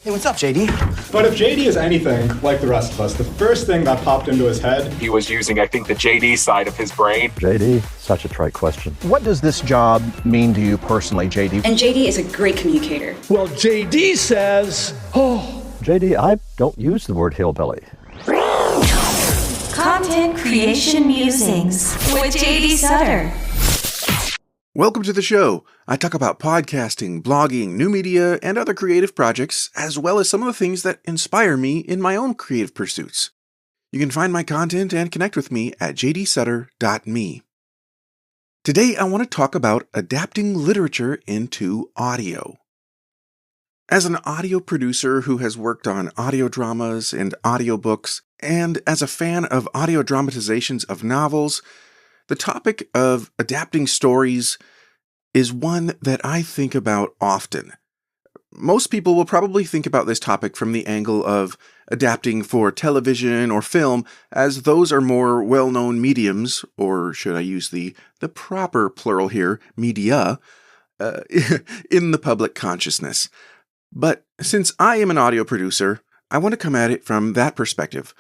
Hey, what's up, JD? But if JD is anything like the rest of us, the first thing that popped into his head... He was using, I think, the JD side of his brain. JD, such a trite question. What does this job mean to you personally, JD? And JD is a great communicator. Well, JD says, JD, I don't use the word hillbilly. Content Creation Musings with JD Sutter. Welcome to the show. I talk about podcasting, blogging, new media, and other creative projects, as well as some of the things that inspire me in my own creative pursuits. You can find my content and connect with me at jdsutter.me. Today, I want to talk about adapting literature into audio. As an audio producer who has worked on audio dramas and audiobooks, and as a fan of audio dramatizations of novels, the topic of adapting stories is one that I think about often. Most people will probably think about this topic from the angle of adapting for television or film, as those are more well-known mediums, or should I use the proper plural here, media, in the public consciousness. But since I am an audio producer, I want to come at it from that perspective,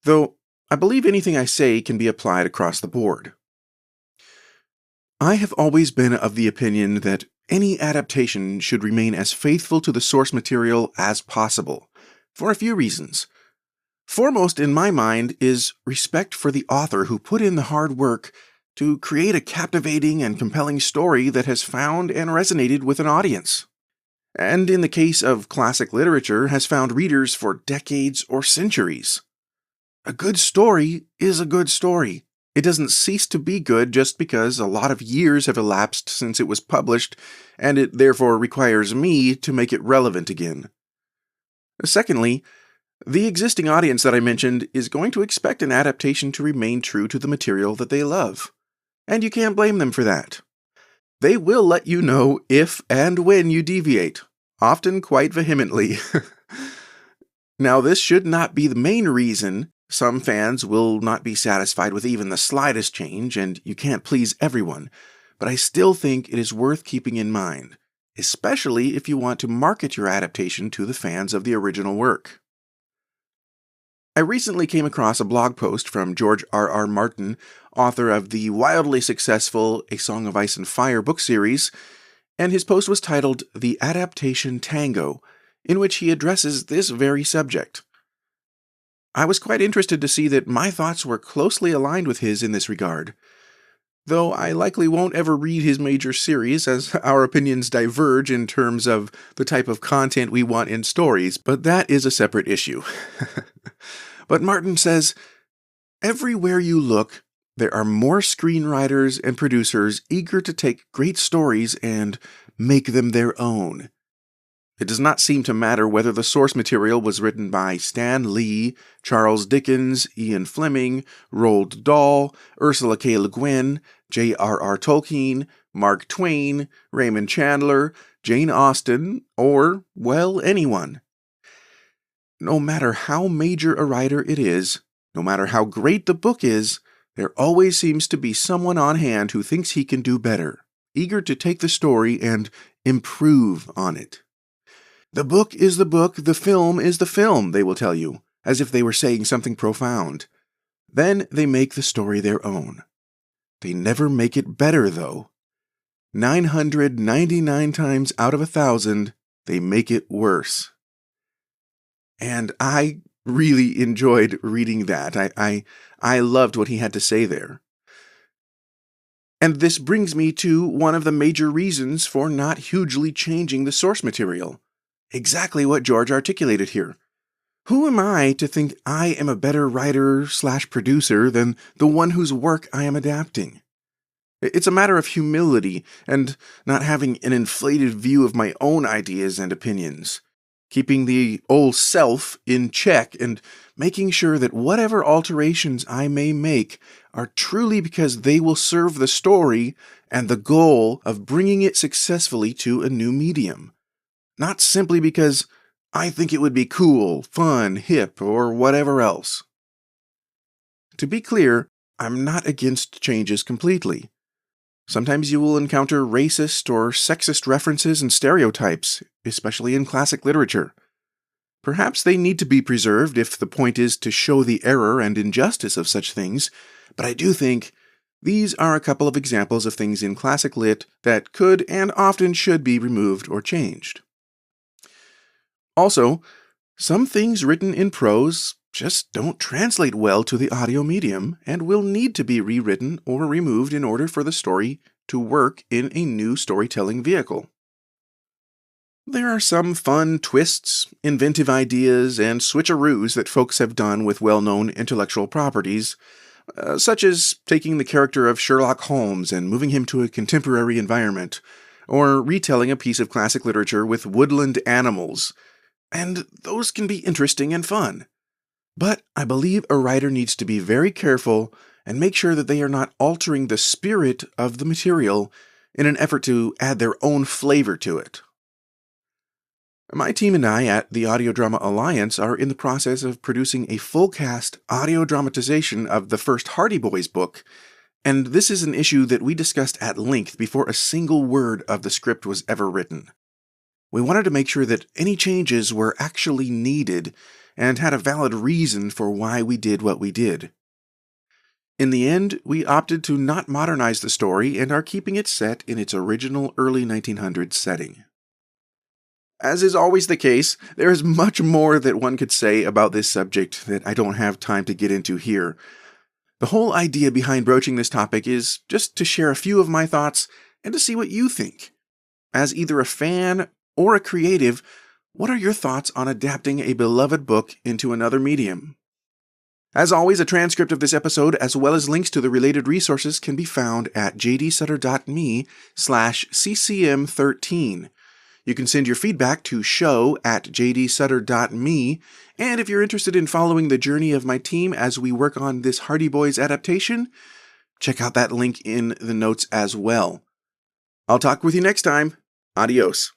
though I believe anything I say can be applied across the board. I have always been of the opinion that any adaptation should remain as faithful to the source material as possible, for a few reasons. Foremost in my mind is respect for the author who put in the hard work to create a captivating and compelling story that has found and resonated with an audience. And in the case of classic literature, has found readers for decades or centuries. A good story is a good story. It doesn't cease to be good just because a lot of years have elapsed since it was published, and it therefore requires me to make it relevant again. Secondly, the existing audience that I mentioned is going to expect an adaptation to remain true to the material that they love, and you can't blame them for that. They will let you know if and when you deviate, often quite vehemently. Now, this should not be the main reason. Some fans will not be satisfied with even the slightest change, and you can't please everyone, but I still think it is worth keeping in mind, especially if you want to market your adaptation to the fans of the original work. I recently came across a blog post from George R.R. Martin, author of the wildly successful A Song of Ice and Fire book series, and his post was titled The Adaptation Tango, in which he addresses this very subject. I was quite interested to see that my thoughts were closely aligned with his in this regard, though I likely won't ever read his major series as our opinions diverge in terms of the type of content we want in stories, but that is a separate issue. But Martin says, everywhere you look, there are more screenwriters and producers eager to take great stories and make them their own. It does not seem to matter whether the source material was written by Stan Lee, Charles Dickens, Ian Fleming, Roald Dahl, Ursula K. Le Guin, J.R.R. Tolkien, Mark Twain, Raymond Chandler, Jane Austen, or, well, anyone. No matter how major a writer it is, no matter how great the book is, there always seems to be someone on hand who thinks he can do better, eager to take the story and improve on it. The book is the book, the film is the film, they will tell you, as if they were saying something profound. Then they make the story their own. They never make it better, though. 999 times out of 1,000, they make it worse. And I really enjoyed reading that. I loved what he had to say there. And this brings me to one of the major reasons for not hugely changing the source material. Exactly what George articulated here. Who am I to think I am a better writer/producer than the one whose work I am adapting? It's a matter of humility and not having an inflated view of my own ideas and opinions, keeping the old self in check and making sure that whatever alterations I may make are truly because they will serve the story and the goal of bringing it successfully to a new medium. Not simply because I think it would be cool, fun, hip, or whatever else. To be clear, I'm not against changes completely. Sometimes you will encounter racist or sexist references and stereotypes, especially in classic literature. Perhaps they need to be preserved if the point is to show the error and injustice of such things, but I do think these are a couple of examples of things in classic lit that could and often should be removed or changed. Also, some things written in prose just don't translate well to the audio medium and will need to be rewritten or removed in order for the story to work in a new storytelling vehicle. There are some fun twists, inventive ideas, and switcheroos that folks have done with well-known intellectual properties, such as taking the character of Sherlock Holmes and moving him to a contemporary environment, or retelling a piece of classic literature with woodland animals. And those can be interesting and fun. But I believe a writer needs to be very careful and make sure that they are not altering the spirit of the material in an effort to add their own flavor to it. My team and I at the Audio Drama Alliance are in the process of producing a full-cast audio dramatization of the first Hardy Boys book, and this is an issue that we discussed at length before a single word of the script was ever written. We wanted to make sure that any changes were actually needed and had a valid reason for why we did what we did. In the end, we opted to not modernize the story and are keeping it set in its original early 1900s setting. As is always the case, there is much more that one could say about this subject that I don't have time to get into here. The whole idea behind broaching this topic is just to share a few of my thoughts and to see what you think. As either a fan or a creative, what are your thoughts on adapting a beloved book into another medium? As always, a transcript of this episode as well as links to the related resources can be found at jdsutter.me/CCM13. You can send your feedback to show@jdsutter.me, and if you're interested in following the journey of my team as we work on this Hardy Boys adaptation, check out that link in the notes as well. I'll talk with you next time. Adios.